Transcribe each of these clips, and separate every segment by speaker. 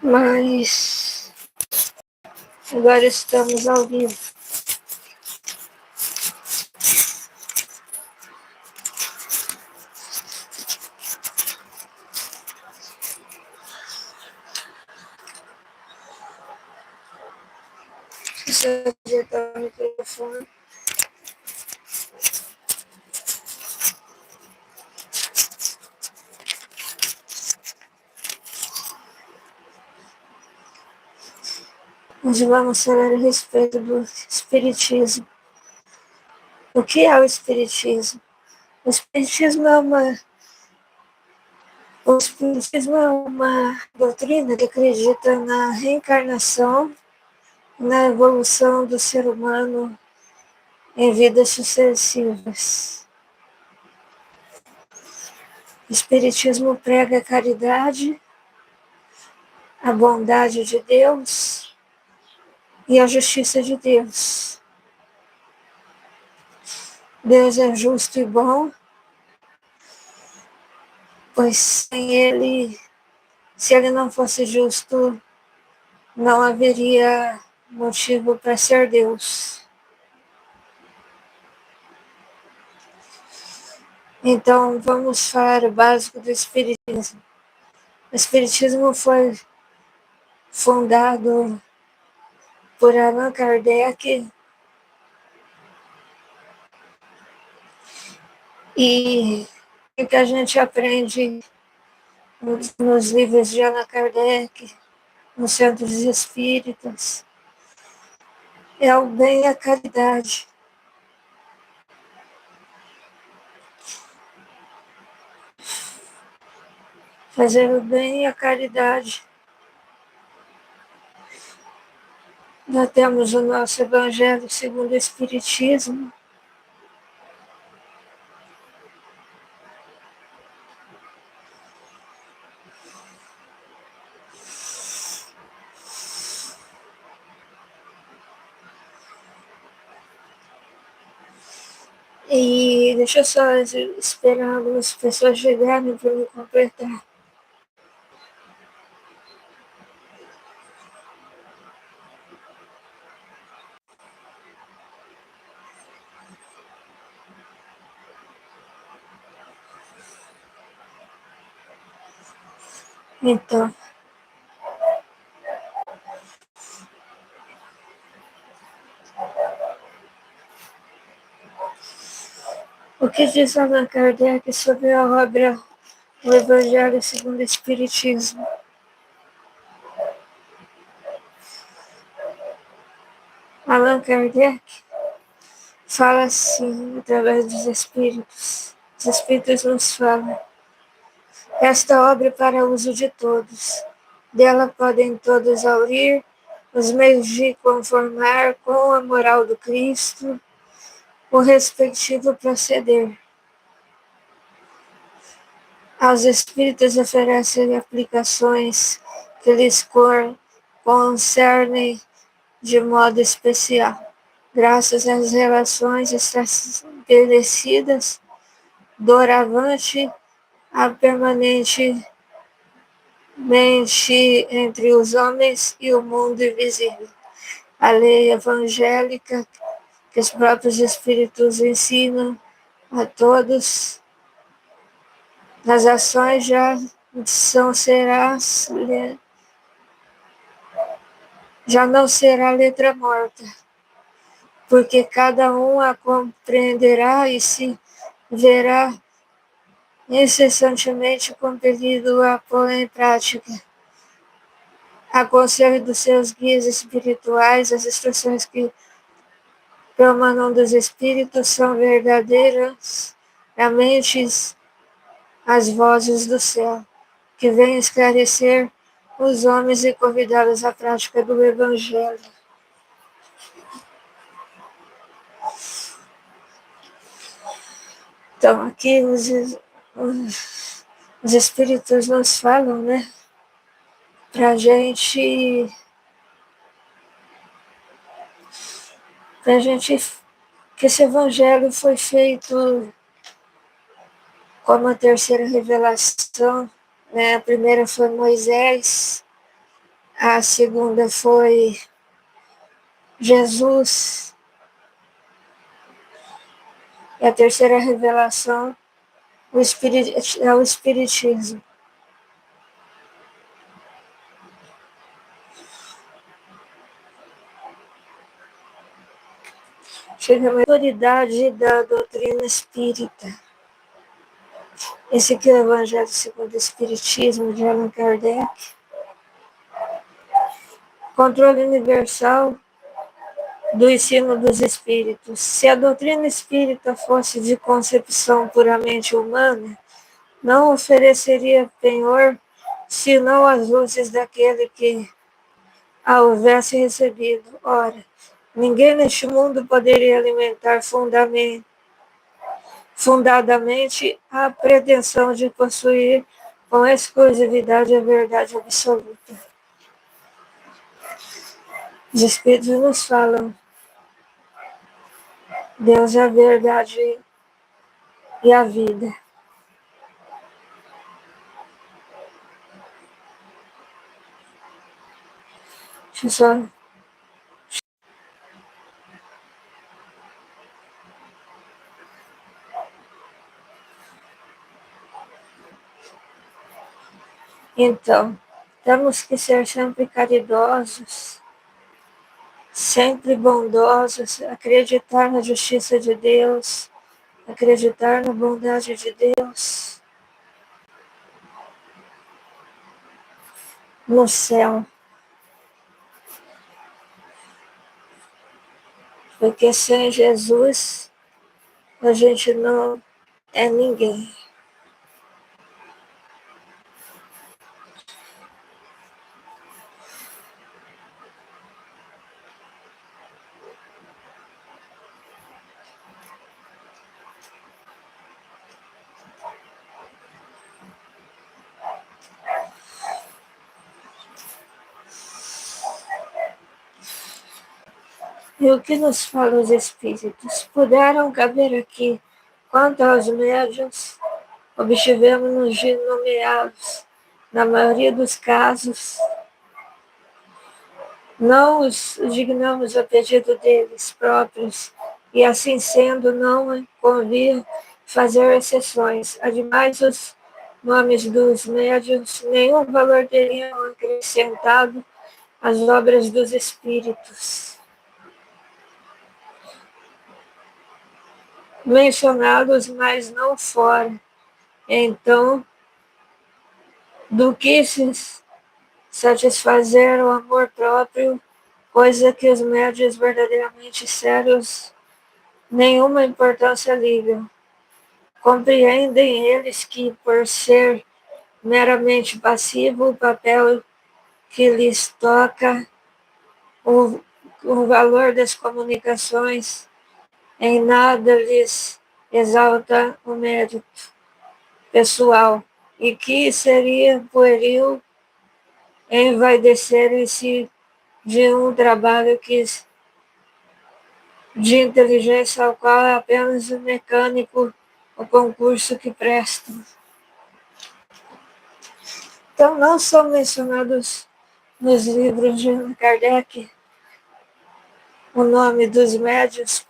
Speaker 1: Mas agora estamos ao vivo. Deixa eu ajeitar o microfone. Hoje vamos falar a respeito do Espiritismo. O que é o Espiritismo? O Espiritismo é uma doutrina que acredita na reencarnação, na evolução do ser humano em vidas sucessivas. O Espiritismo prega a caridade, a bondade de Deus e a justiça de Deus. Deus é justo e bom, pois sem Ele, se Ele não fosse justo, não haveria motivo para ser Deus. Então, vamos falar o básico do Espiritismo. O Espiritismo foi fundado por Allan Kardec e o que a gente aprende nos livros de Allan Kardec, nos centros espíritas, é o bem e a caridade. Fazer o bem e a caridade. Nós temos o nosso Evangelho segundo o Espiritismo. E deixa eu só esperar algumas pessoas chegarem para me completar. Então, o que diz Allan Kardec sobre a obra O Evangelho segundo o Espiritismo? Allan Kardec fala assim, através dos Espíritos. Os Espíritos nos falam. Esta obra é para uso de todos. Dela podem todos aurir os meios de conformar com a moral do Cristo o respectivo proceder. Aos espíritos oferecem aplicações que lhes concernem de modo especial, graças às relações estabelecidas doravante a permanentemente entre os homens e o mundo invisível. A lei evangélica que os próprios Espíritos ensinam a todos nas ações já não será letra morta, porque cada um a compreenderá e se verá incessantemente compelido a pôr em prática. A conselho dos seus guias espirituais, as instruções que promanam dos Espíritos são verdadeiras, as vozes do céu, que vêm esclarecer os homens e convidá-los à prática do Evangelho. Então, aqui os Espíritos nos falam, né, para gente que esse Evangelho foi feito como a terceira revelação, né? A primeira foi Moisés, A segunda foi Jesus. E a terceira revelação é o Espiritismo. Chega a autoridade da doutrina espírita. Esse aqui é o Evangelho segundo o Espiritismo, de Allan Kardec. Controle universal do ensino dos espíritos. Se a doutrina espírita fosse de concepção puramente humana, não ofereceria penhor, senão as luzes daquele que a houvesse recebido. Ora, ninguém neste mundo poderia alimentar fundadamente a pretensão de possuir com exclusividade a verdade absoluta. Os Espíritos nos falam: Deus é a verdade e a vida. Deixa eu só... Então, temos que ser sempre caridosos, sempre bondosos, acreditar na justiça de Deus, acreditar na bondade de Deus, no céu. Porque sem Jesus a gente não é ninguém. E o que nos falam os Espíritos? Puderam caber aqui. Quanto aos médiuns, obtivemos-nos de nomeá-los. Na maioria dos casos, não os dignamos a pedido deles próprios, e assim sendo, não convia fazer exceções. Ademais, os nomes dos médiuns nenhum valor teriam acrescentado às obras dos Espíritos. Mencionados, mas não fora. Então, do que se satisfazer o amor próprio, coisa que os médios verdadeiramente sérios nenhuma importância ligam. Compreendem eles que, por ser meramente passivo, o papel que lhes toca, o valor das comunicações, em nada lhes exalta o mérito pessoal, e que seria pueril envaidecerem-se de um trabalho de inteligência ao qual é apenas o mecânico o concurso que prestam. Então, não são mencionados nos livros de Kardec o nome dos médios,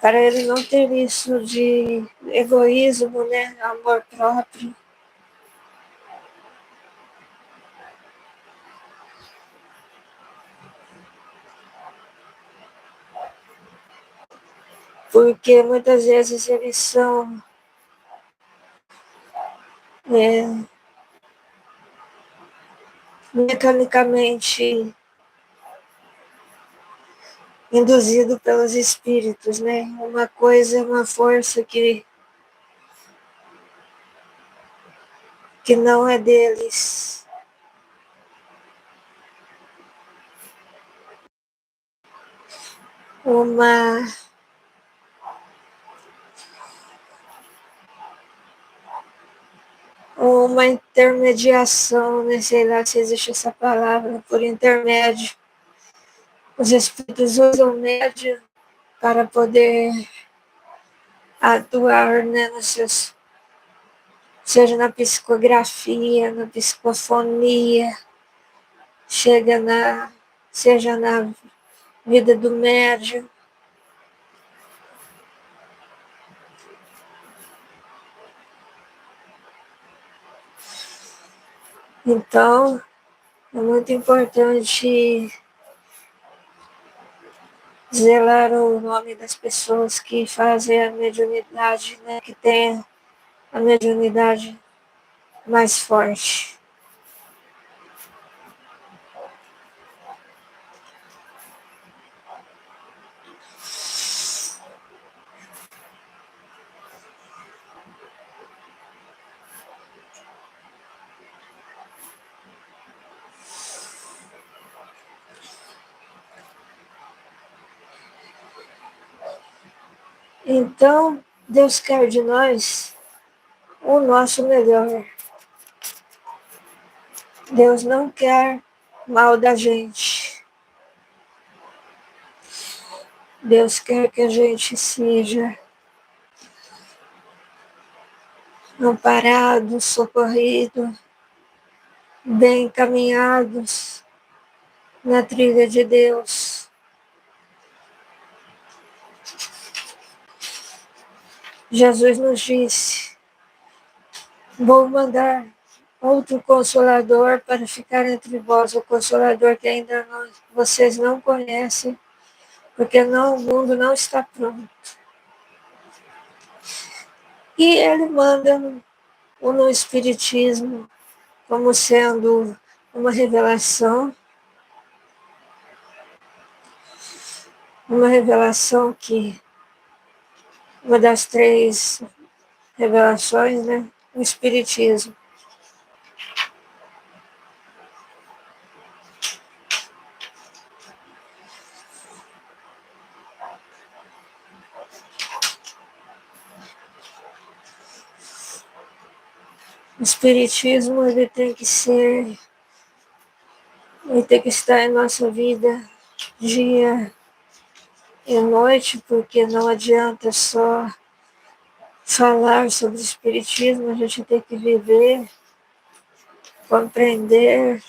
Speaker 1: para ele não ter isso de egoísmo, né? Amor próprio. Porque muitas vezes eles são mecanicamente induzidos pelos espíritos, né? Uma coisa, uma força que não é deles. Uma intermediação, né? Sei lá se existe essa palavra, por intermédio. Os espíritos usam o médio para poder atuar, né, seja na psicografia, na psicofonia, seja na vida do médium. Então, é muito importante zelar o nome das pessoas que fazem a mediunidade, né, que tem a mediunidade mais forte. Então, Deus quer de nós o nosso melhor. Deus não quer mal da gente. Deus quer que a gente seja amparado, socorrido, bem encaminhados na trilha de Deus. Jesus nos disse: vou mandar outro Consolador para ficar entre vós, o Consolador que ainda vocês não conhecem, porque o mundo não está pronto. E ele manda no Espiritismo como sendo uma revelação que, uma das 3 revelações, né? O Espiritismo. O Espiritismo ele tem que estar em nossa vida dia e noite, porque não adianta só falar sobre o Espiritismo, a gente tem que viver, compreender.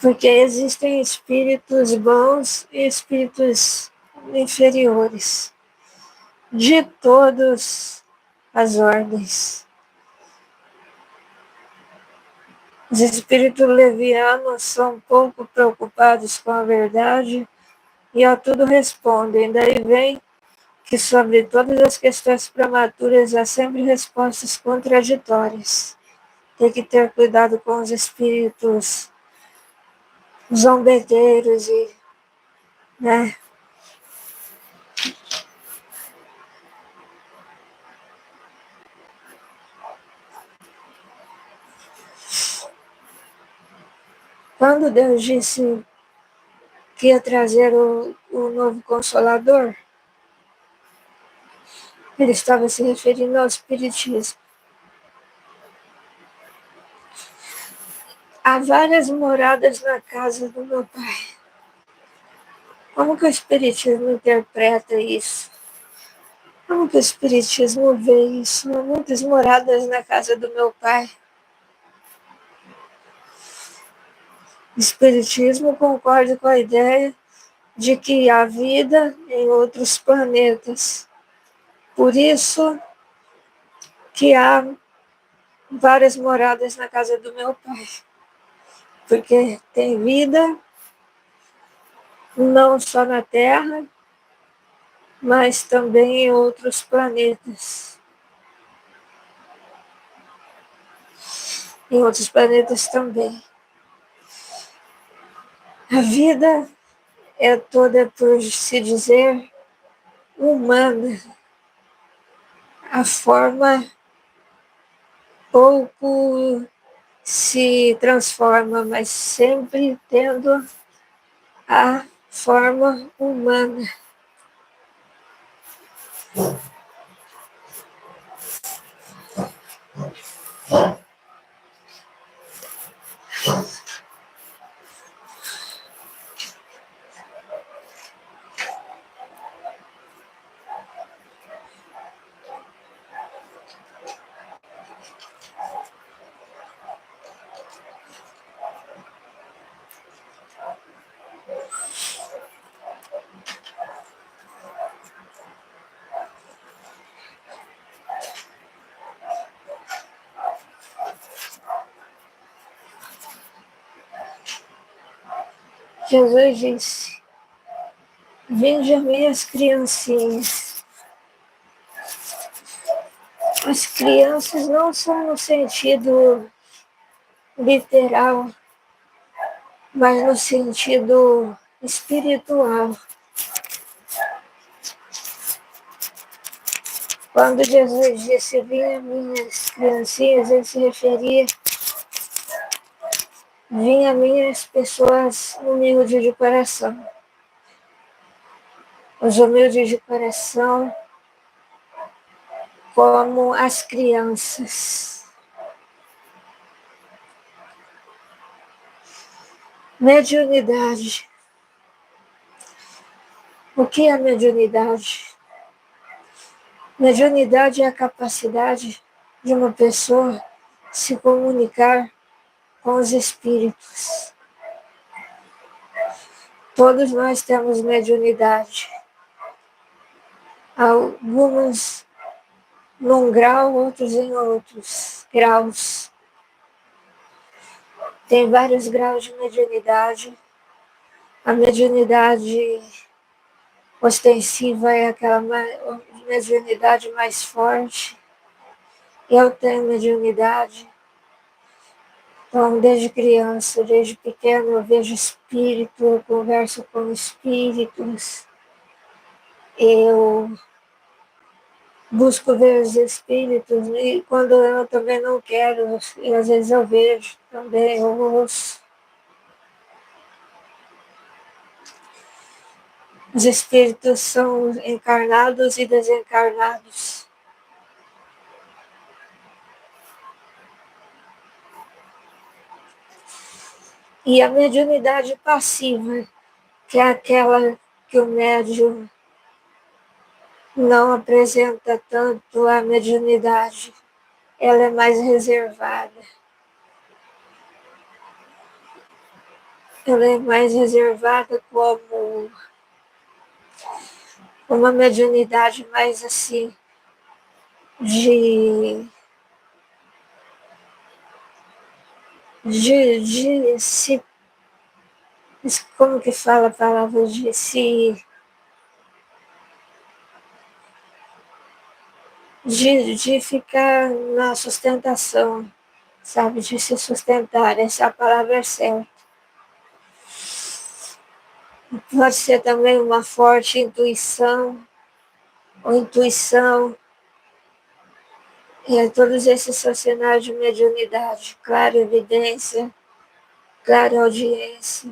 Speaker 1: Porque existem espíritos bons e espíritos inferiores, de todas as ordens. Os espíritos levianos são pouco preocupados com a verdade e a tudo respondem. Daí vem que sobre todas as questões prematuras há sempre respostas contraditórias. Tem que ter cuidado com os espíritos zombeteiros e, né? Quando Deus disse que ia trazer o novo Consolador, ele estava se referindo ao Espiritismo. Há várias moradas na casa do meu pai. Como que o Espiritismo interpreta isso? Como que o Espiritismo vê isso? Há muitas moradas na casa do meu pai. O Espiritismo concorda com a ideia de que há vida em outros planetas. Por isso que há várias moradas na casa do meu pai. Porque tem vida não só na Terra, mas também em outros planetas. Em outros planetas também. A vida é toda, por se dizer, humana. A forma pouco se transforma, mas sempre tendo a forma humana. Jesus disse: vinde a mim as criancinhas. As crianças não são no sentido literal, mas no sentido espiritual. Quando Jesus disse: vinha minhas criancinhas, ele se referia: vinha minhas pessoas humildes de coração. Os humildes de coração, como as crianças. Mediunidade. O que é mediunidade? Mediunidade é a capacidade de uma pessoa se comunicar com os espíritos. Todos nós temos mediunidade. Algumas num grau, outros em outros graus. Tem vários graus de mediunidade. A mediunidade ostensiva é aquela mediunidade mais forte. Eu tenho mediunidade. Então, desde criança, desde pequeno, eu vejo espírito, eu converso com espíritos. Eu busco ver os espíritos, e quando eu também não quero, e às vezes eu vejo também, eu ouço. Os espíritos são encarnados e desencarnados. E a mediunidade passiva, que é aquela que o médium não apresenta tanto a mediunidade, ela é mais reservada. Ela é mais reservada como uma mediunidade mais assim, de se, como que fala a palavra, de ficar na sustentação, sabe, de se sustentar, essa palavra é certa. Pode ser também uma forte intuição, ou intuição, todos esses são sinais de mediunidade, clara evidência, clara audiência.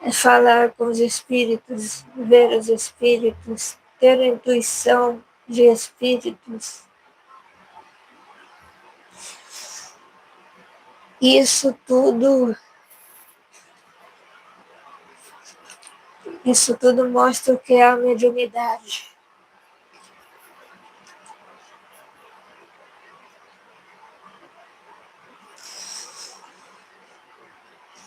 Speaker 1: É falar com os espíritos, ver os espíritos, ter a intuição de espíritos. Isso tudo mostra o que é a mediunidade.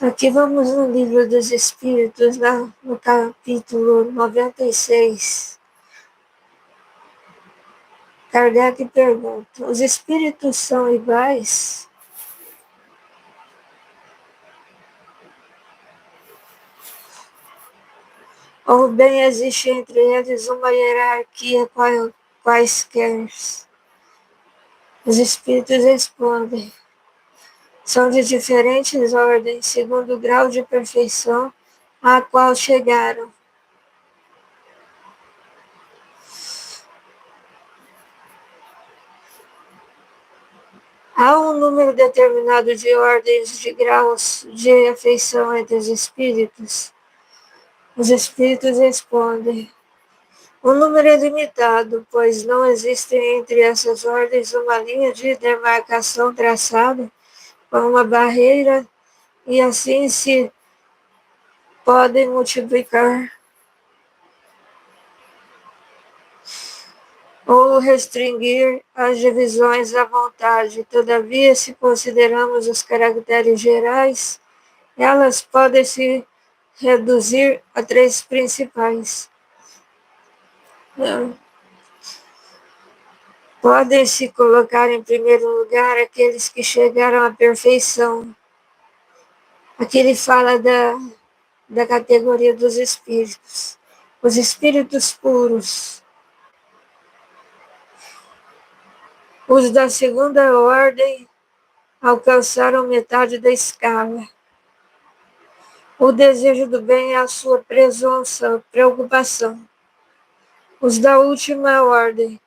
Speaker 1: Aqui vamos no Livro dos Espíritos, no capítulo 96. Kardec pergunta: os espíritos são iguais? Ou bem existe entre eles uma hierarquia quaisquer? Os espíritos respondem: são de diferentes ordens, segundo o grau de perfeição a qual chegaram. Há um número determinado de ordens de graus de afeição entre os espíritos? Os espíritos respondem: o número é limitado, pois não existe entre essas ordens uma linha de demarcação traçada com uma barreira, e assim se podem multiplicar ou restringir as divisões à vontade. Todavia, se consideramos os caracteres gerais, elas podem se reduzir a três principais. Podem se colocar em primeiro lugar aqueles que chegaram à perfeição, Aqui ele fala da categoria dos espíritos. Os espíritos puros, os da segunda ordem, alcançaram metade da escala. O desejo do bem é a sua presunção, preocupação. Os da última ordem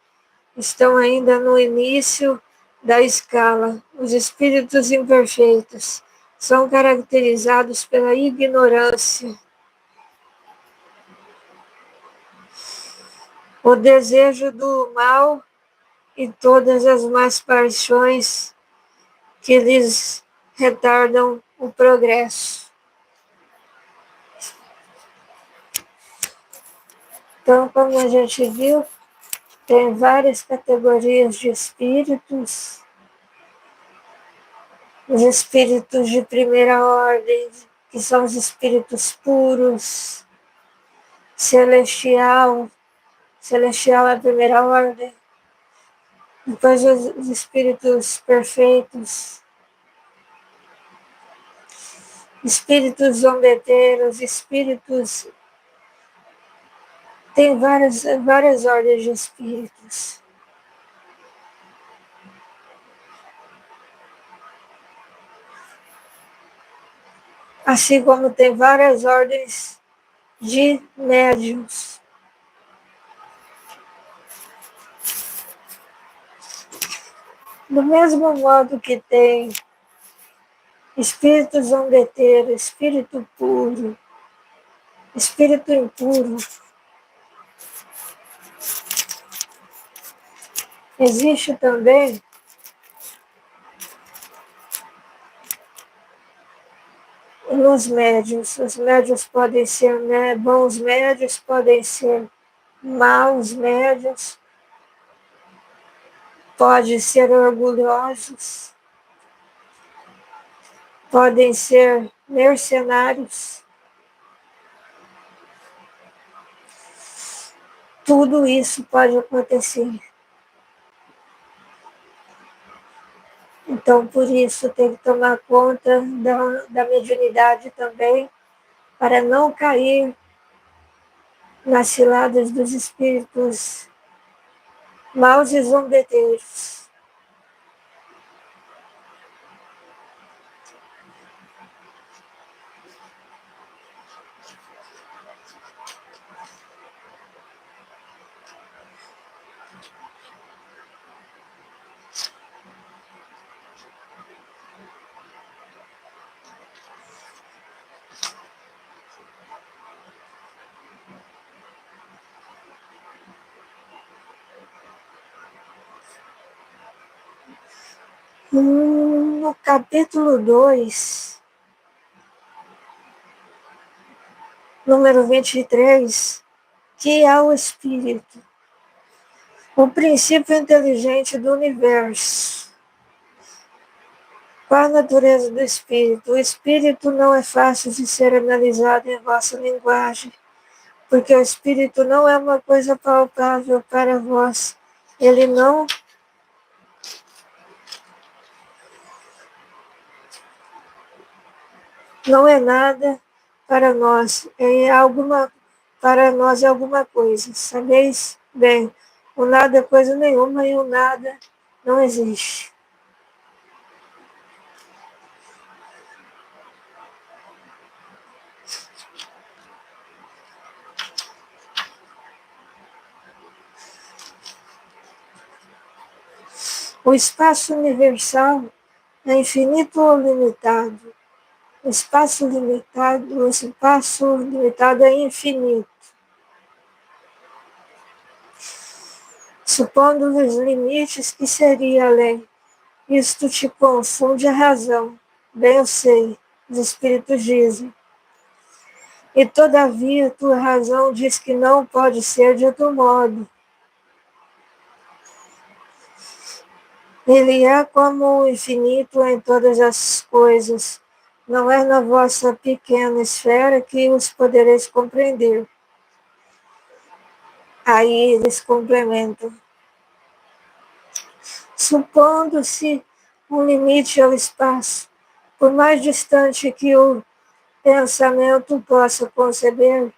Speaker 1: estão ainda no início da escala. Os espíritos imperfeitos são caracterizados pela ignorância. O desejo do mal e todas as más paixões que lhes retardam o progresso. Então, como a gente viu, tem várias categorias de espíritos. Os espíritos de primeira ordem, que são os espíritos puros, celestial é a primeira ordem. Depois os espíritos perfeitos, espíritos zombeteiros, espíritos. Tem várias ordens de espíritos. Assim como tem várias ordens de médiuns. Do mesmo modo que tem espírito zombeteiro, espírito puro, espírito impuro, existe também nos médiuns. Os médiuns podem ser bons médiuns, podem ser maus médiuns, podem ser orgulhosos, podem ser mercenários. Tudo isso pode acontecer. Então, por isso, tem que tomar conta da mediunidade também, para não cair nas ciladas dos espíritos maus e zombeteiros. No capítulo 2, número 23, que é o espírito, o princípio inteligente do universo. Qual a natureza do espírito? O espírito não é fácil de ser analisado em vossa linguagem, porque o espírito não é uma coisa palpável para vós. Ele não é nada para nós, para nós é alguma coisa. Sabeis bem, o nada é coisa nenhuma e o nada não existe. O espaço universal é infinito ou limitado? O espaço limitado é infinito. Supondo os limites, que seria além. Isto te confunde a razão. Bem eu sei, os espíritos dizem. E todavia tua razão diz que não pode ser de outro modo. Ele é como o infinito em todas as coisas. Não é na vossa pequena esfera que os podereis compreender. Aí eles complementam. Supondo-se um limite ao espaço, Por mais distante que o pensamento possa conceber,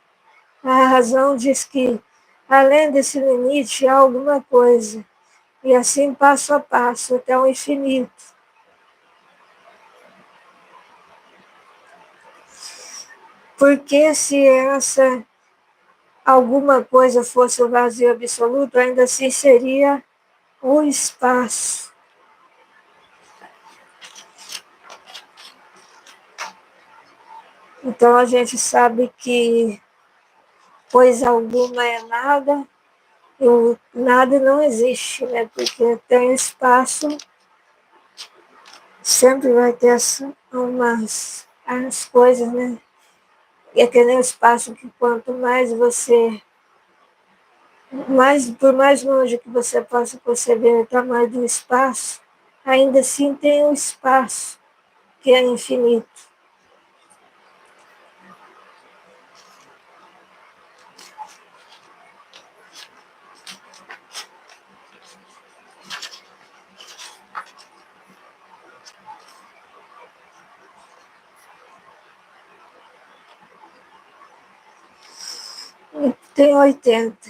Speaker 1: a razão diz que, além desse limite, há alguma coisa, e assim passo a passo até o infinito. Porque se essa alguma coisa fosse o vazio absoluto, ainda assim seria o espaço. Então a gente sabe que coisa alguma é nada, e o nada não existe, né? Porque tem espaço, sempre vai ter as coisas, né? E aquele espaço que quanto mais você, por mais longe que você possa perceber o tamanho do espaço, ainda assim tem um espaço que é infinito. E tem 80.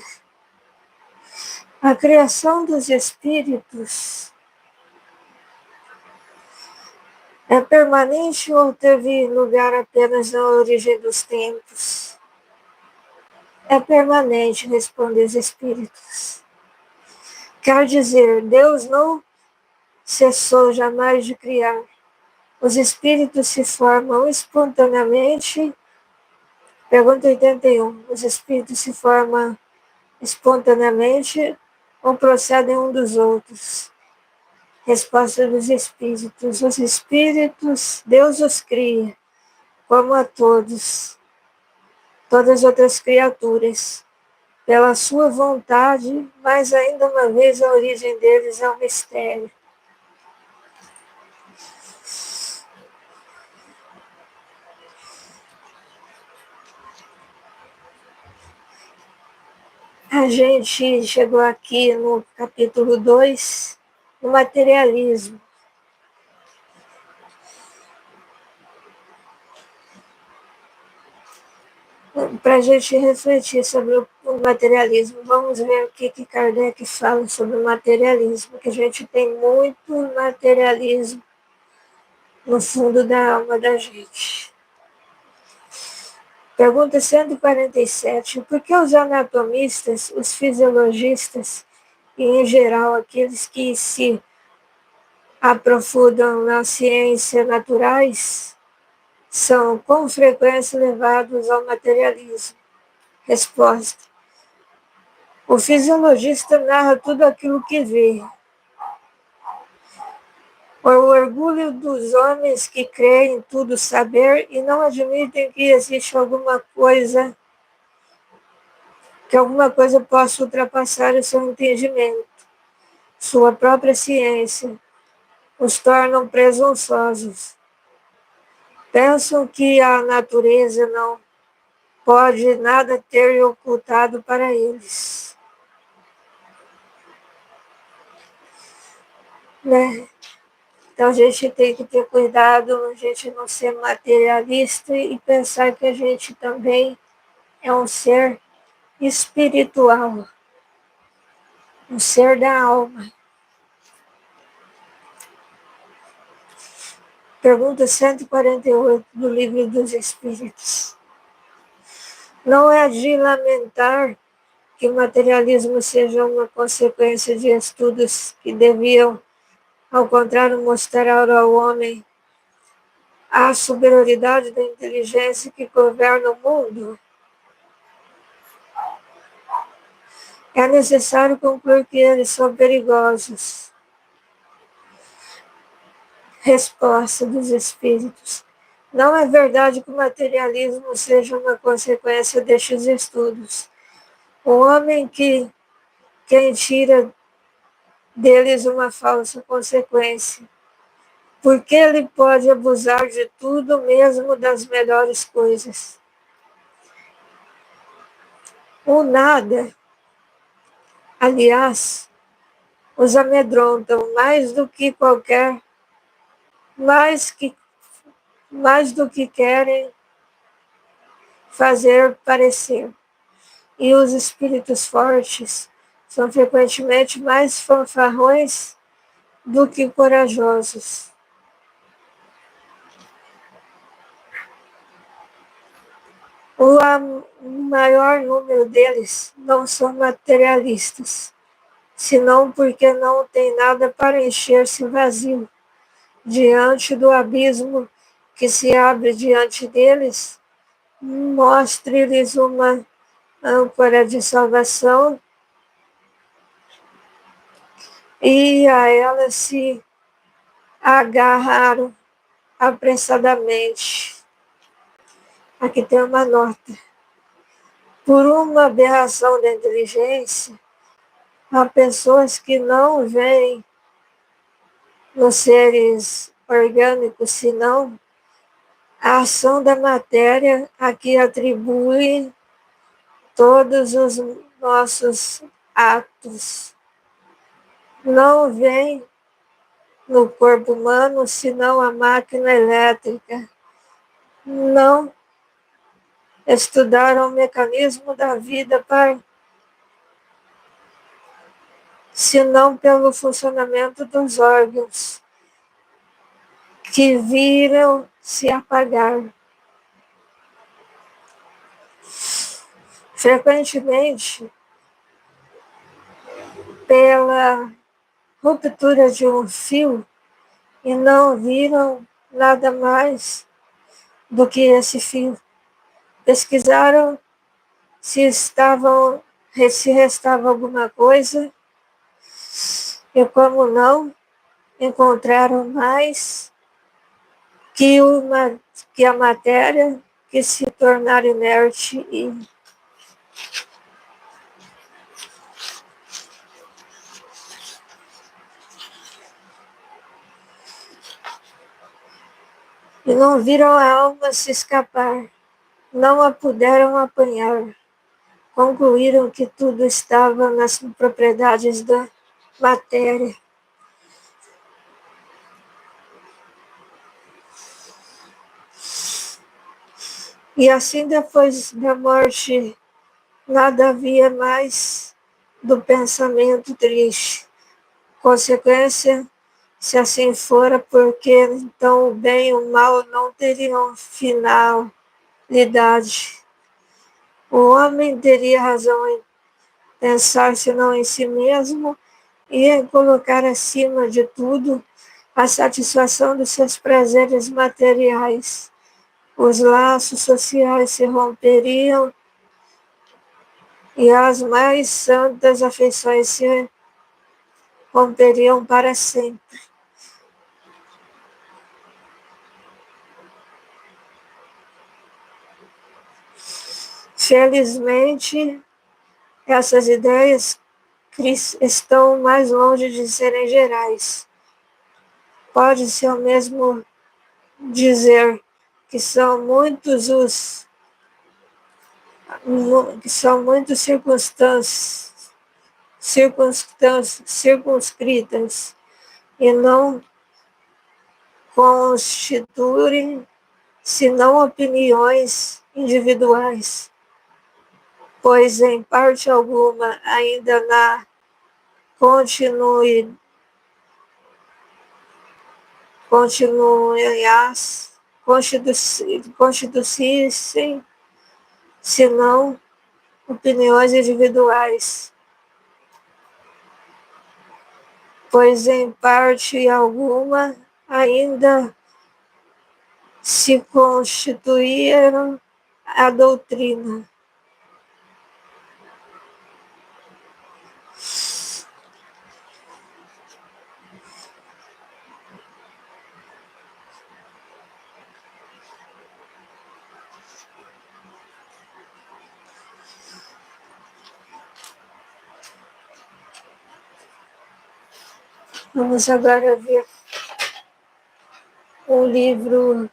Speaker 1: A criação dos espíritos é permanente ou teve lugar apenas na origem dos tempos? É permanente, respondem os espíritos. Quer dizer, Deus não cessou jamais de criar. Os espíritos se formam espontaneamente. Pergunta 81. Os espíritos se formam espontaneamente ou procedem um dos outros? Resposta dos espíritos. Os espíritos, Deus os cria, como a todas as outras criaturas, pela sua vontade, mas ainda uma vez a origem deles é um mistério. A gente chegou aqui no capítulo 2, no materialismo. Para a gente refletir sobre o materialismo, vamos ver o que Kardec fala sobre o materialismo, que a gente tem muito materialismo no fundo da alma da gente. Pergunta 147. Por que os anatomistas, os fisiologistas e, em geral, aqueles que se aprofundam na ciência naturais são, com frequência, levados ao materialismo? Resposta. O fisiologista narra tudo aquilo que vê. O orgulho dos homens que creem tudo saber e não admitem que existe que alguma coisa possa ultrapassar o seu entendimento, sua própria ciência, os tornam presunçosos. Pensam que a natureza não pode nada ter ocultado para eles. Né? Então a gente tem que ter cuidado, a gente não ser materialista e pensar que a gente também é um ser espiritual, um ser da alma. Pergunta 148 do Livro dos Espíritos. Não é de lamentar que o materialismo seja uma consequência de estudos que deviam, ao contrário, mostrar ao homem a superioridade da inteligência que governa o mundo? É necessário concluir que eles são perigosos. Resposta dos espíritos. Não é verdade que o materialismo seja uma consequência destes estudos. O homem quem tira deles uma falsa consequência, porque ele pode abusar de tudo, mesmo das melhores coisas. O nada, aliás, os amedrontam mais mais do que querem fazer parecer. E os espíritos fortes são frequentemente mais fanfarrões do que corajosos. O maior número deles não são materialistas, senão porque não tem nada para encher-se vazio. Diante do abismo que se abre diante deles, mostre-lhes uma âncora de salvação e a ela se agarraram apressadamente. Aqui tem uma nota. Por uma aberração da inteligência, há pessoas que não veem nos seres orgânicos, senão a ação da matéria a que atribui todos os nossos atos. Não vem no corpo humano senão a máquina elétrica. Não estudaram o mecanismo da vida senão pelo funcionamento dos órgãos que viram se apagar. Frequentemente, pela ruptura de um fio, e não viram nada mais do que esse fio. Pesquisaram se restava alguma coisa, e como não, encontraram mais que a matéria que se tornar inerte e não viram a alma se escapar, não a puderam apanhar. Concluíram que tudo estava nas propriedades da matéria. E assim, depois da morte, nada havia mais do pensamento triste. Consequência, se assim fora, porque então o bem e o mal não teriam finalidade. O homem teria razão em pensar senão em si mesmo e em colocar acima de tudo a satisfação dos seus prazeres materiais. Os laços sociais se romperiam e as mais santas afeições se romperiam para sempre. Felizmente, essas ideias estão mais longe de serem gerais. Pode-se ao mesmo dizer que são muitos circunscritas e não constituem senão opiniões individuais, pois em parte alguma ainda na constituíssem senão opiniões individuais, pois em parte alguma ainda se constituíram a doutrina. Vamos agora ver o livro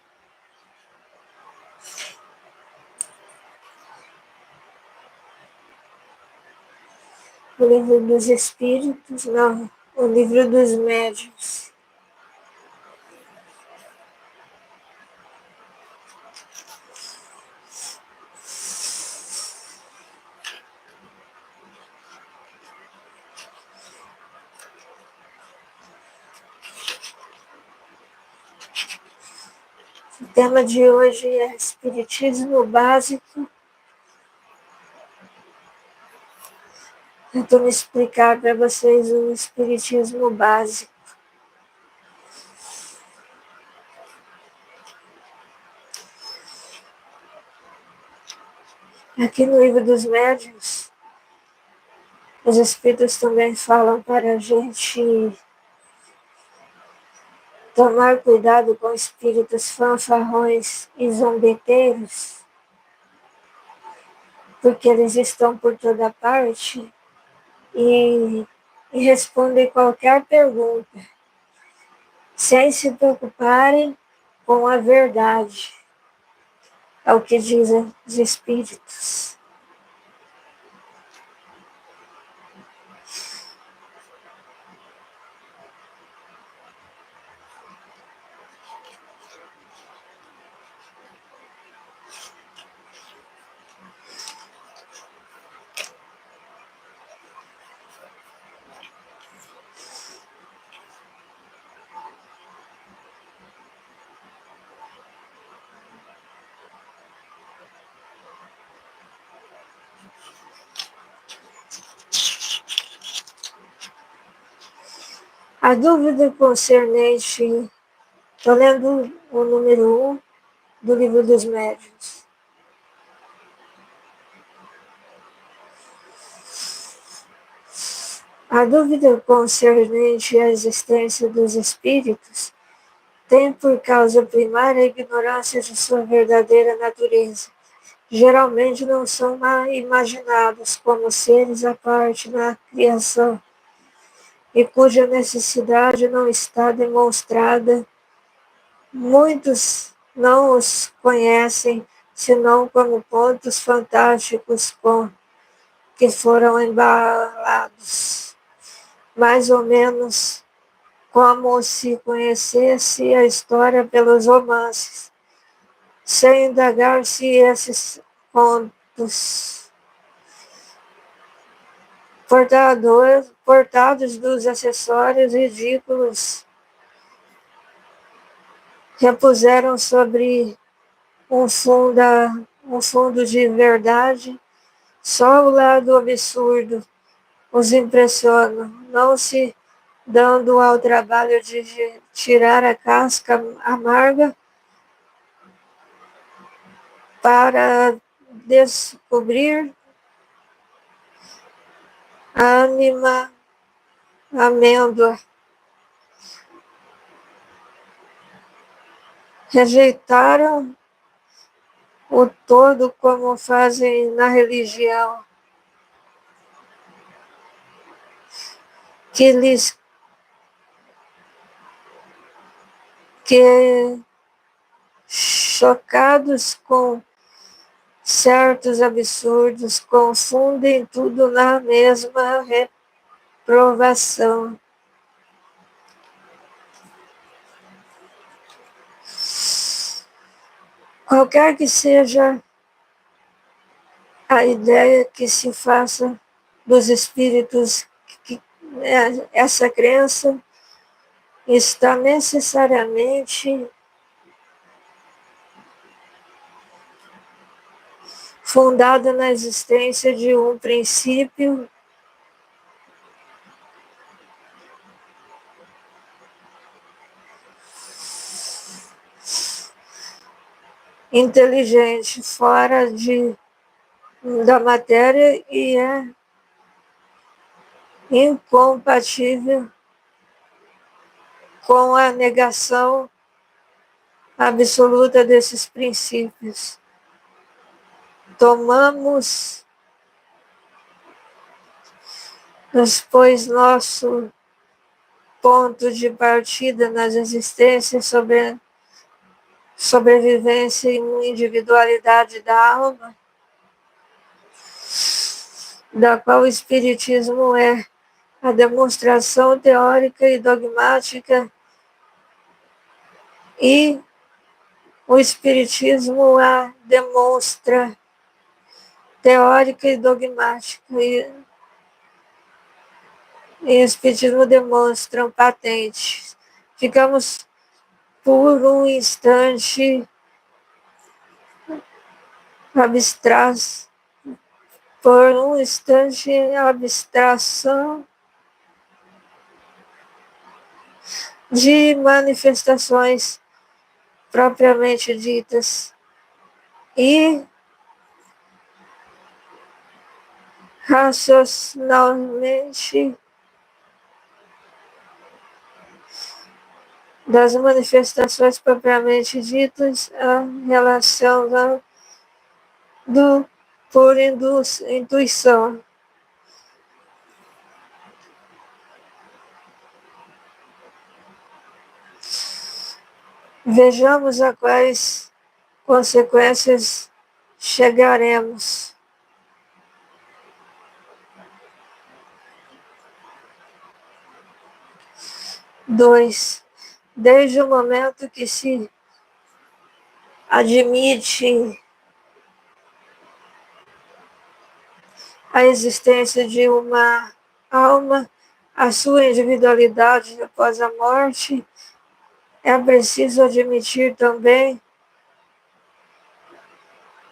Speaker 1: dos Espíritos, não, o livro dos Médiuns. O tema de hoje é Espiritismo Básico. Então, explicar para vocês o Espiritismo Básico. Aqui no Livro dos Médiuns, os Espíritos também falam para a gente tomar cuidado com espíritos fanfarrões e zombeteiros, porque eles estão por toda parte e respondem qualquer pergunta, sem se preocuparem com a verdade, ao que dizem os espíritos. A dúvida concernente, estou lendo o número 1 do Livro dos Médiuns. A dúvida concernente à existência dos espíritos tem por causa primária a ignorância de sua verdadeira natureza. Geralmente não são imaginados como seres à parte na criação e cuja necessidade não está demonstrada. Muitos não os conhecem senão como pontos fantásticos com que foram embalados, mais ou menos como se conhecesse a história pelos romances, sem indagar se esses contos portados dos acessórios ridículos repuseram sobre um fundo de verdade. Só o lado absurdo os impressiona, não se dando ao trabalho de tirar a casca amarga para descobrir a ânima amêndoa. Rejeitaram o todo como fazem na religião, que chocados com certos absurdos, confundem tudo na mesma reprovação. Qualquer que seja a ideia que se faça dos espíritos, essa crença está necessariamente fundada na existência de um princípio inteligente fora da matéria e é incompatível com a negação absoluta desses princípios. Tomamos, pois, nosso ponto de partida nas existências sobre sobrevivência e individualidade da alma, da qual o Espiritismo é a demonstração teórica e dogmática, e o Espiritismo a demonstra teórica e dogmática, e o Espiritismo demonstram patentes. Ficamos por um instante abstração, por um instante abstração de manifestações propriamente ditas e raciocinalmente das manifestações propriamente ditas a relação do por intuição. Vejamos a quais consequências chegaremos. 2. Desde o momento que se admite a existência de uma alma, a sua individualidade após a morte, é preciso admitir também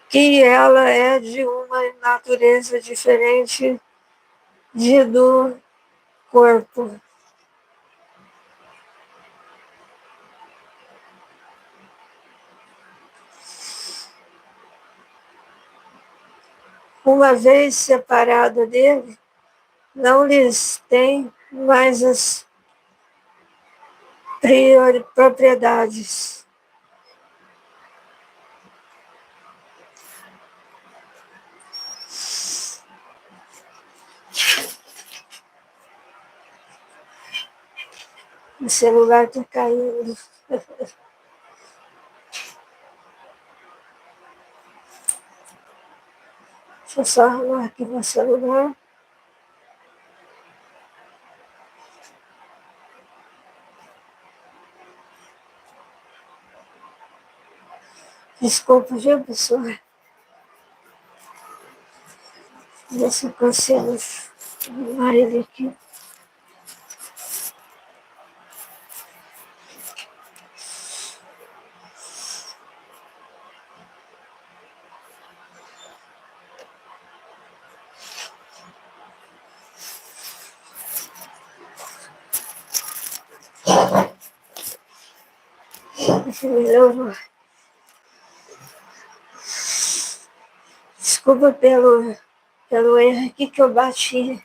Speaker 1: que ela é de uma natureza diferente do corpo. Uma vez separada dele, não lhes tem mais as propriedades. O celular está caindo. Deixa eu só arrumar aqui meu celular. Desculpa, viu, pessoal? Ver se eu consigo arrumar ele aqui. Desculpa pelo erro aqui que eu bati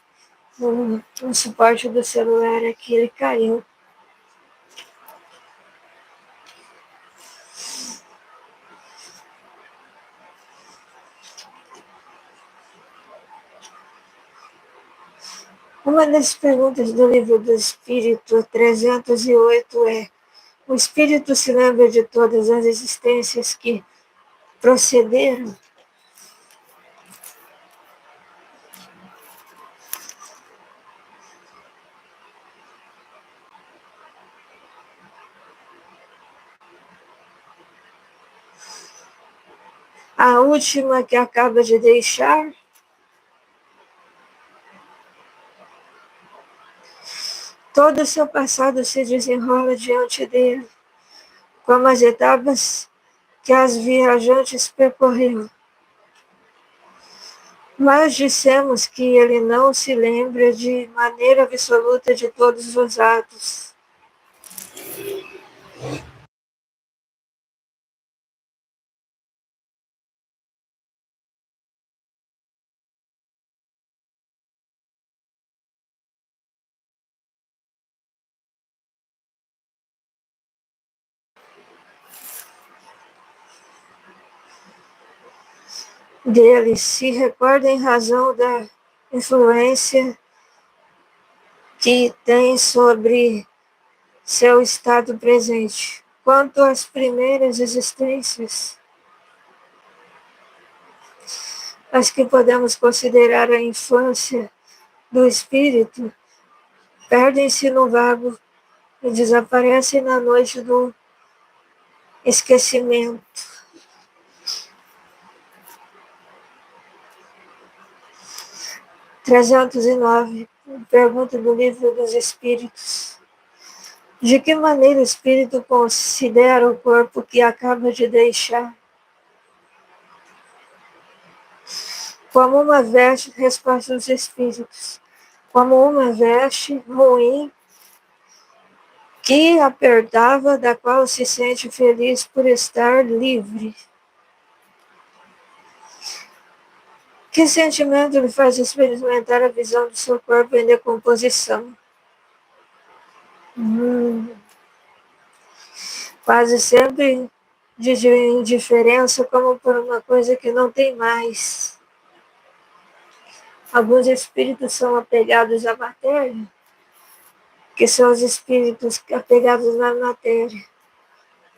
Speaker 1: no suporte do celular aqui, ele caiu. Uma das perguntas do livro do Espírito 308 é: o Espírito se lembra de todas as existências que procederam? A última que acaba de deixar? Todo o seu passado se desenrola diante dele, como as etapas que as viajantes percorreram. Mas dissemos que ele não se lembra de maneira absoluta de todos os atos. Dele se recorda em razão da influência que tem sobre seu estado presente. Quanto às primeiras existências, as que podemos considerar a infância do espírito, perdem-se no vago e desaparecem na noite do esquecimento. 309, pergunta do livro dos Espíritos. De que maneira o espírito considera o corpo que acaba de deixar? Como uma veste, resposta dos espíritos, como uma veste ruim que apertava, da qual se sente feliz por estar livre. Que sentimento lhe faz experimentar a visão do seu corpo em decomposição? Quase sempre de indiferença, como por uma coisa que não tem mais. Alguns espíritos são apegados à matéria, que são os espíritos apegados na matéria.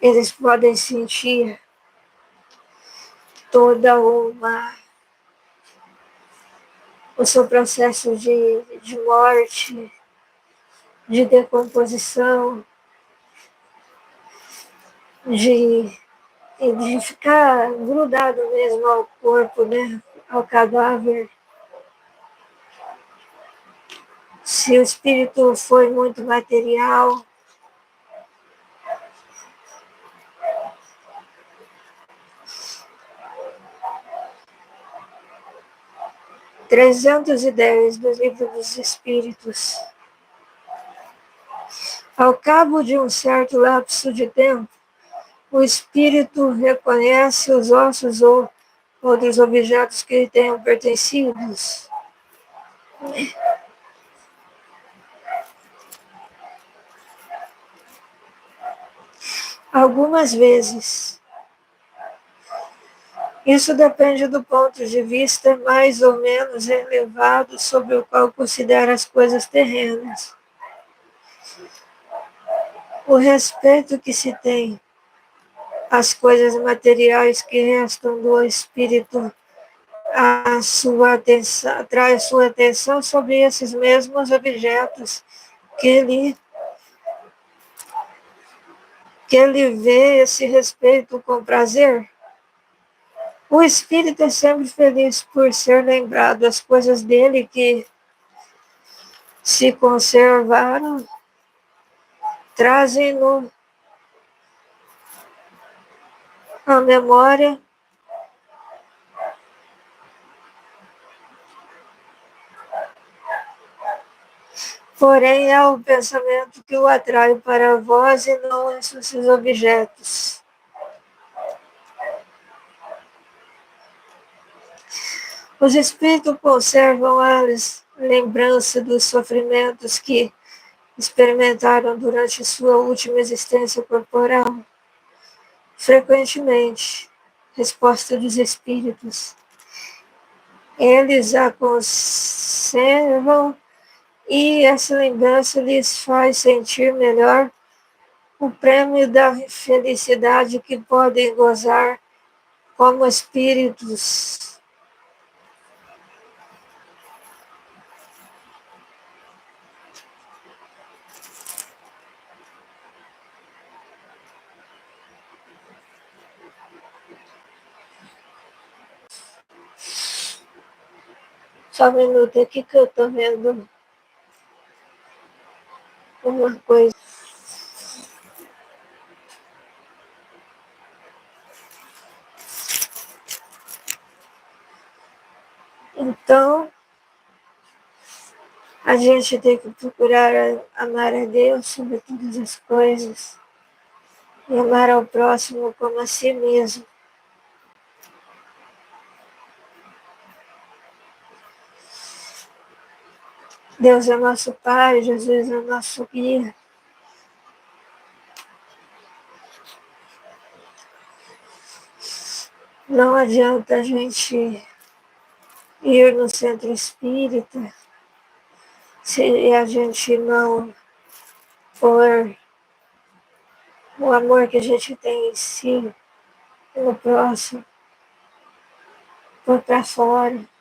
Speaker 1: Eles podem sentir toda o seu processo de morte, de decomposição, de ficar grudado mesmo ao corpo, né? Ao cadáver. Se o espírito foi muito material, 310 do Livro dos Espíritos. Ao cabo de um certo lapso de tempo, o espírito reconhece os ossos ou outros objetos que lhe tenham pertencido. Algumas vezes. Isso depende do ponto de vista mais ou menos elevado sobre o qual considera as coisas terrenas. O respeito que se tem às coisas materiais que restam do espírito atrai a sua atenção sobre esses mesmos objetos que ele vê esse respeito com prazer. O espírito é sempre feliz por ser lembrado as coisas dele que se conservaram, trazem-no à memória. Porém, é o pensamento que o atrai para vós e não esses objetos. Os espíritos conservam a lembrança dos sofrimentos que experimentaram durante sua última existência corporal. Frequentemente, resposta dos espíritos. Eles a conservam e essa lembrança lhes faz sentir melhor o prêmio da felicidade que podem gozar como espíritos. Só um minuto aqui que eu estou vendo uma coisa. Então, a gente tem que procurar amar a Deus sobre todas as coisas e amar ao próximo como a si mesmo. Deus é nosso Pai, Jesus é nosso guia. Não adianta a gente ir no centro espírita se a gente não pôr o amor que a gente tem em si, no próximo, pôr para fora.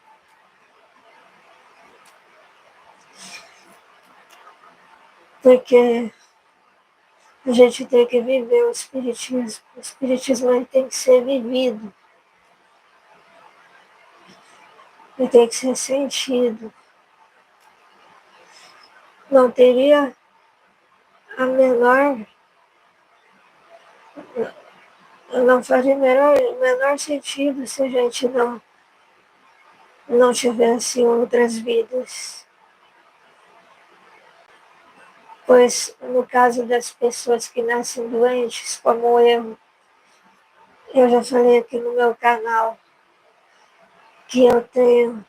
Speaker 1: Porque a gente tem que viver o espiritismo. O espiritismo tem que ser vivido. Ele tem que ser sentido. Não teria a menor, não faria menor sentido se a gente não tivesse outras vidas. Pois, no caso das pessoas que nascem doentes, como eu já falei aqui no meu canal, que eu tenho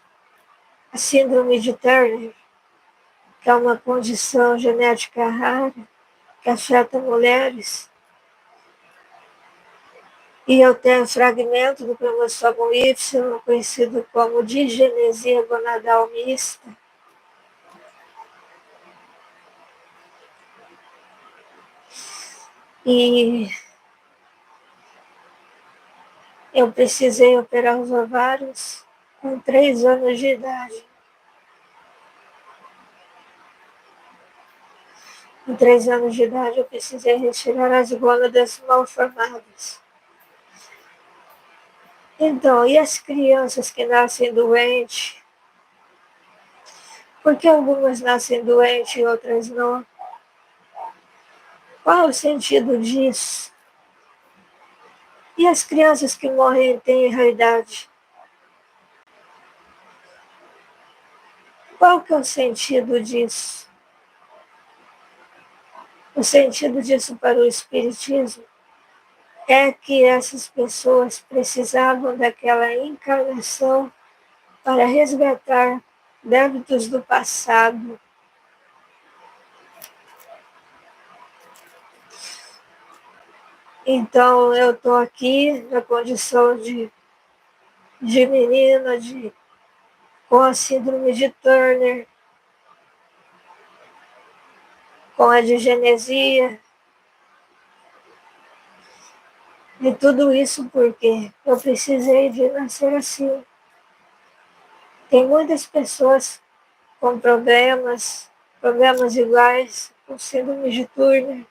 Speaker 1: a síndrome de Turner, que é uma condição genética rara, que afeta mulheres, e eu tenho fragmento do cromossomo Y, conhecido como digenesia gonadal mista. E eu precisei operar os ovários com 3 anos de idade. Com 3 anos de idade, eu precisei retirar as gônadas mal formadas. Então, e as crianças que nascem doentes? Por que algumas nascem doentes e outras não? Qual é o sentido disso? E as crianças que morrem em tenra idade? Qual que é o sentido disso? O sentido disso para o Espiritismo é que essas pessoas precisavam daquela encarnação para resgatar débitos do passado. Então, eu estou aqui na condição de menina, com a síndrome de Turner, com a digenesia. E tudo isso porque eu precisei de nascer assim. Tem muitas pessoas com problemas iguais, com síndrome de Turner.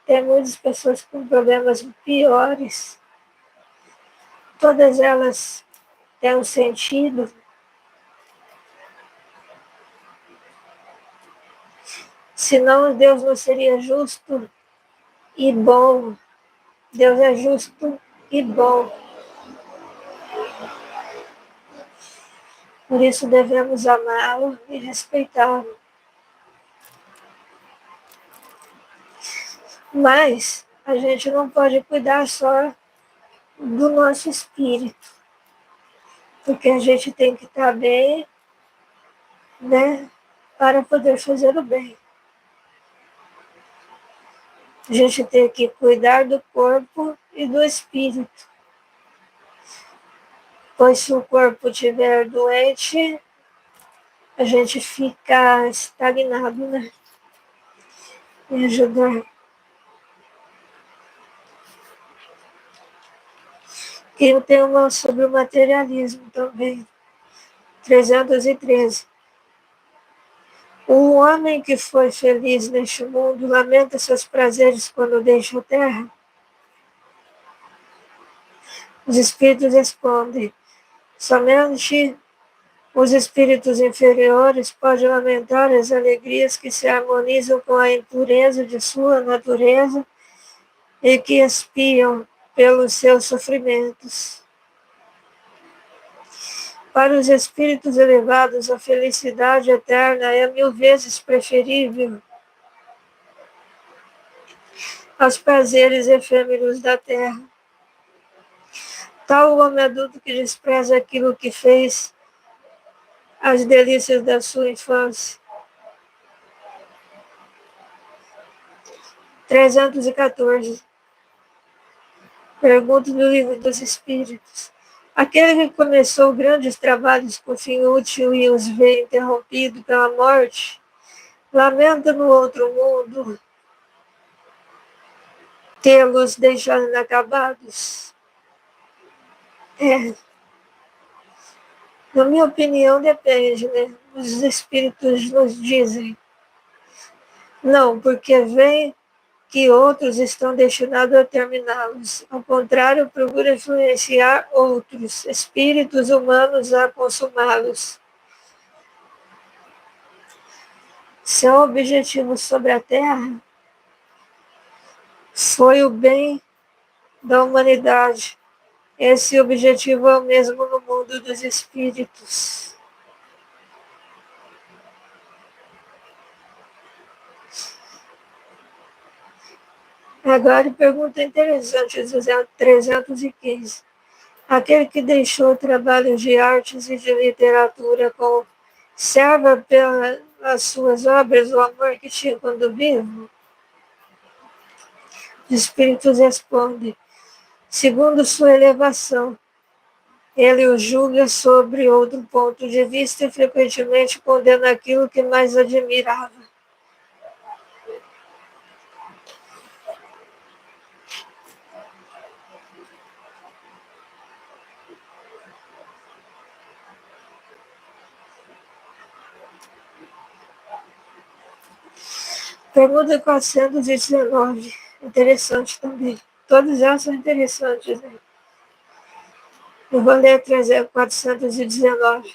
Speaker 1: Tem muitas pessoas com problemas piores. Todas elas têm um sentido. Senão Deus não seria justo e bom. Deus é justo e bom. Por isso devemos amá-lo e respeitá-lo. Mas a gente não pode cuidar só do nosso espírito, porque a gente tem que estar bem, né, para poder fazer o bem. A gente tem que cuidar do corpo e do espírito. Pois se o corpo estiver doente, a gente fica estagnado, né? E ajudar. E eu tenho uma sobre o materialismo também, 313. O homem que foi feliz neste mundo lamenta seus prazeres quando deixa a terra? Os espíritos respondem: somente os espíritos inferiores podem lamentar as alegrias que se harmonizam com a impureza de sua natureza e que expiam pelos seus sofrimentos. Para os espíritos elevados, a felicidade eterna é 1000 vezes preferível aos prazeres efêmeros da terra. Tal o homem adulto que despreza aquilo que fez as delícias da sua infância. 314. Pergunta do Livro dos Espíritos. Aquele que começou grandes trabalhos com fim útil e os vê interrompido pela morte, lamenta no outro mundo tê-los deixado inacabados? Na minha opinião, depende, né? Os espíritos nos dizem. Não, porque vem que outros estão destinados a terminá-los. Ao contrário, procura influenciar outros espíritos humanos a consumá-los. Seu objetivo sobre a Terra foi o bem da humanidade. Esse objetivo é o mesmo no mundo dos espíritos. Agora, pergunta interessante, 315. Aquele que deixou trabalhos de artes e de literatura conserva pelas suas obras o amor que tinha quando vivo? Os espíritos respondem, segundo sua elevação, ele o julga sobre outro ponto de vista e frequentemente condena aquilo que mais admirava. Pergunta 419. Interessante também. Todas elas são interessantes, né? Eu vou ler 419.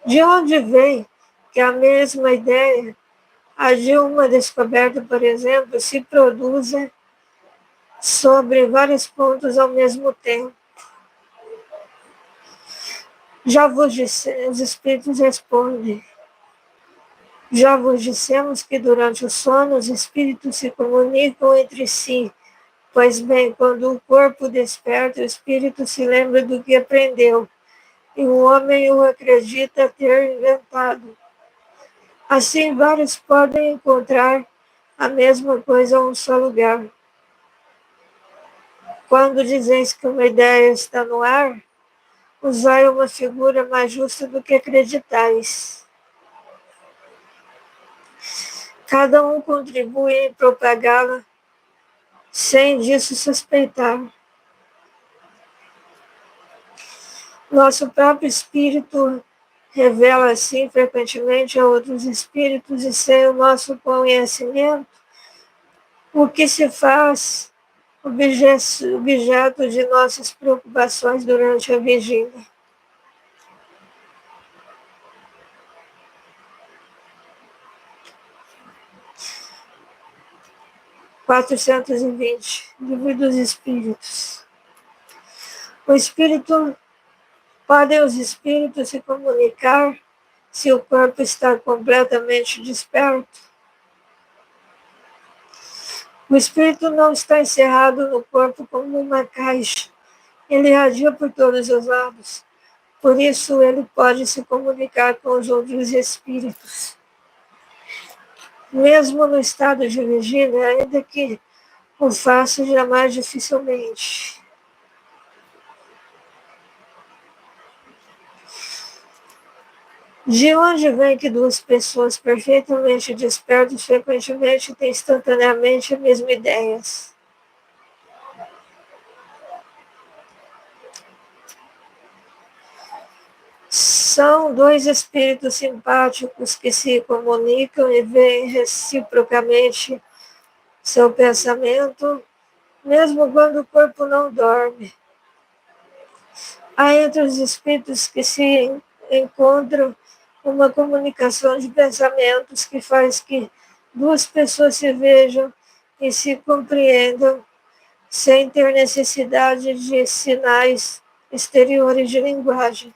Speaker 1: De onde vem que a mesma ideia, a de uma descoberta, por exemplo, se produza sobre vários pontos ao mesmo tempo? Já vos disse, os espíritos respondem, já vos dissemos que durante o sono os espíritos se comunicam entre si. Pois bem, quando o corpo desperta, o espírito se lembra do que aprendeu, e o homem o acredita ter inventado. Assim, vários podem encontrar a mesma coisa a um só lugar. Quando dizeis que uma ideia está no ar, usai uma figura mais justa do que acreditais. Cada um contribui em propagá-la, sem disso suspeitar. Nosso próprio espírito revela assim frequentemente a outros espíritos e sem o nosso conhecimento, o que se faz objeto de nossas preocupações durante a vigília. Livro dos Espíritos. Podem os espíritos se comunicar se o corpo está completamente desperto? O espírito não está encerrado no corpo como uma caixa. Ele irradia por todos os lados. Por isso, ele pode se comunicar com os outros espíritos. Mesmo no estado de vigília, ainda que o faça jamais dificilmente. De onde vem que duas pessoas perfeitamente despertas frequentemente têm instantaneamente as mesmas ideias? São dois espíritos simpáticos que se comunicam e veem reciprocamente seu pensamento, mesmo quando o corpo não dorme. Há entre os espíritos que se encontram uma comunicação de pensamentos que faz que duas pessoas se vejam e se compreendam sem ter necessidade de sinais exteriores de linguagem.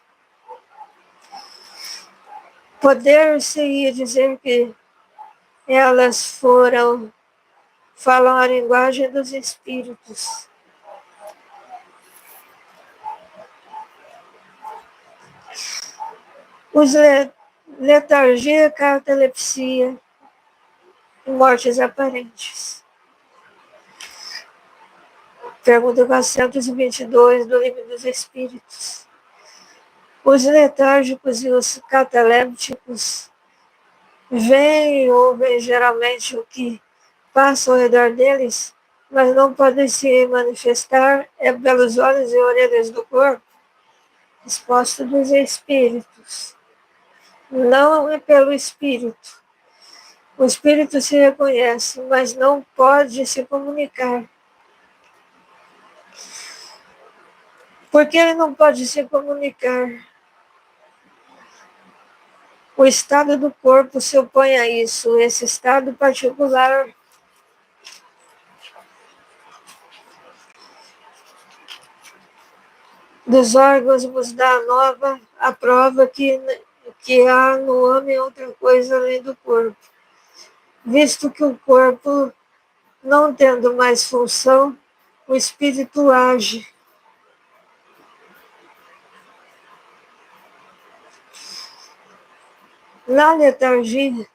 Speaker 1: Poder-se dizer que elas falam a linguagem dos espíritos. Os letargia, catalepsia e mortes aparentes. Pergunta 422 do Livro dos Espíritos. Os letárgicos e os catalépticos veem e ouvem geralmente o que passa ao redor deles, mas não podem se manifestar pelos olhos e orelhas do corpo. Resposta dos espíritos. Não é pelo espírito. O espírito se reconhece, mas não pode se comunicar. Por que ele não pode se comunicar? O estado do corpo se opõe a isso. Esse estado particular dos órgãos vos dá nova a prova que há no homem outra coisa além do corpo, visto que o corpo, não tendo mais função, o espírito age. Na letargia,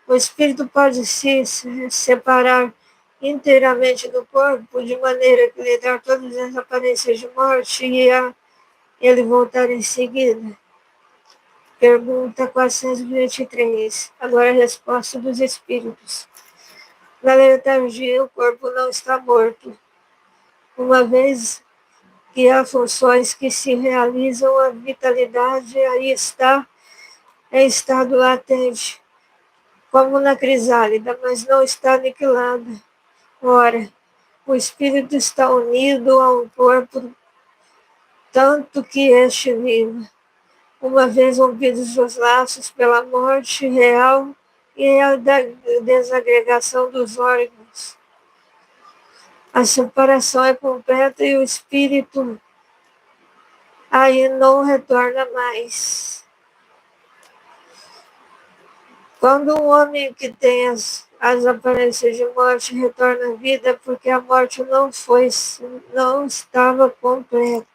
Speaker 1: o espírito pode se separar inteiramente do corpo, de maneira que lhe dar todas as aparências de morte e ele voltar em seguida. Pergunta 423. Agora a resposta dos espíritos. Na letargia, o corpo não está morto, uma vez que há funções que se realizam, a vitalidade aí está em estado latente, como na crisálida, mas não está aniquilada. Ora, o espírito está unido ao corpo, tanto que este vive, uma vez rompidos os laços pela morte real e a desagregação dos órgãos. A separação é completa e o espírito aí não retorna mais. Quando um homem que tem as aparências de morte retorna à vida, porque a morte não estava completa.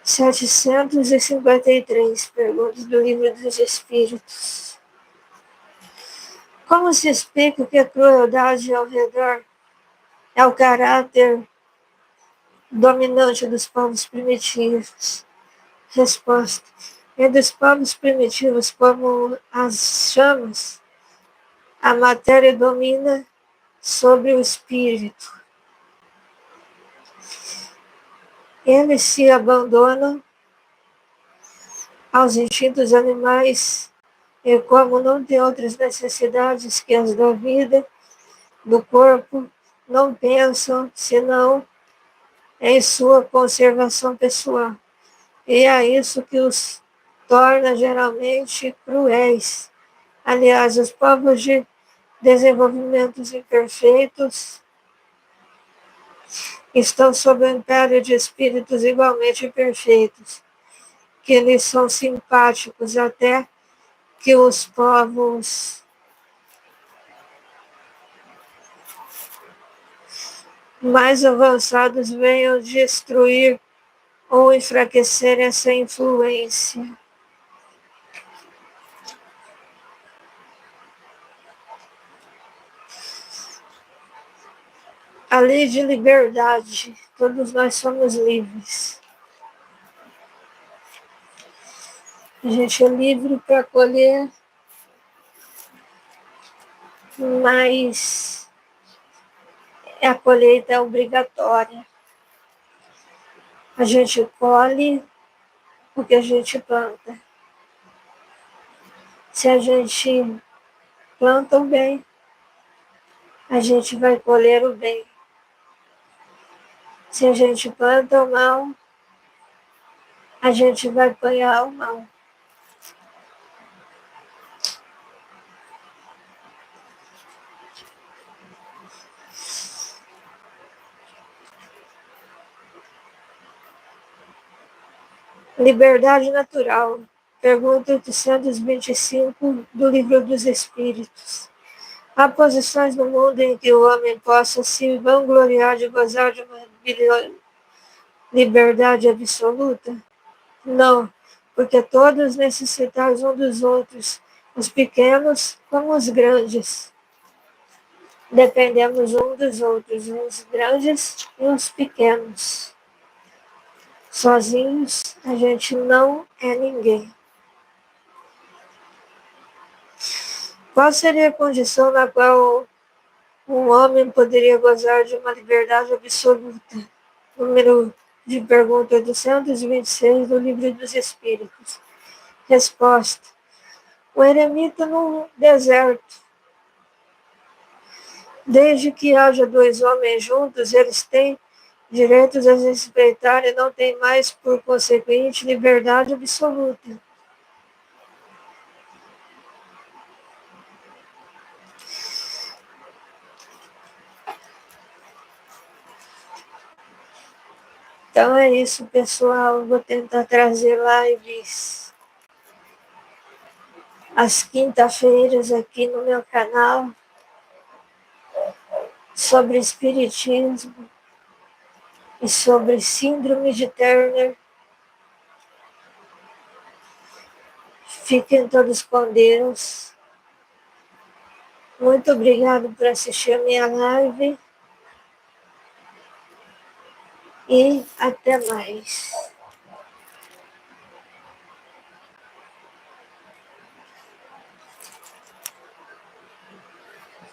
Speaker 1: 753 perguntas do Livro dos Espíritos. Como se explica que a crueldade ao redor é o caráter dominante dos povos primitivos? Resposta. Entre os povos primitivos, como as chamas, a matéria domina sobre o espírito. Eles se abandonam aos instintos animais e, como não têm outras necessidades que as da vida, do corpo, não pensam senão em sua conservação pessoal. E é isso que os torna geralmente cruéis. Aliás, os povos de desenvolvimentos imperfeitos estão sob o império de espíritos igualmente imperfeitos, que lhes são simpáticos, até que os povos mais avançados venham destruir ou enfraquecer essa influência. A lei de liberdade, todos nós somos livres. A gente é livre para colher, mas a colheita é obrigatória. A gente colhe o que a gente planta. Se a gente planta o bem, a gente vai colher o bem. Se a gente planta o mal, a gente vai apanhar o mal. Liberdade natural. Pergunta 825 do Livro dos Espíritos. Há posições no mundo em que o homem possa se vangloriar de gozar de uma liberdade absoluta? Não, porque todos necessitais um dos outros, os pequenos como os grandes. Dependemos um dos outros, os grandes e os pequenos. Sozinhos, a gente não é ninguém. Qual seria a condição na qual um homem poderia gozar de uma liberdade absoluta? Número de pergunta 826 do Livro dos Espíritos. Resposta. O eremita no deserto. Desde que haja dois homens juntos, eles têm direitos a respeitar e não têm mais, por consequente, liberdade absoluta. Então é isso, pessoal. Vou tentar trazer lives às quinta-feiras aqui no meu canal sobre espiritismo e sobre síndrome de Turner. Fiquem todos com Deus. Muito obrigado por assistir a minha live e até mais.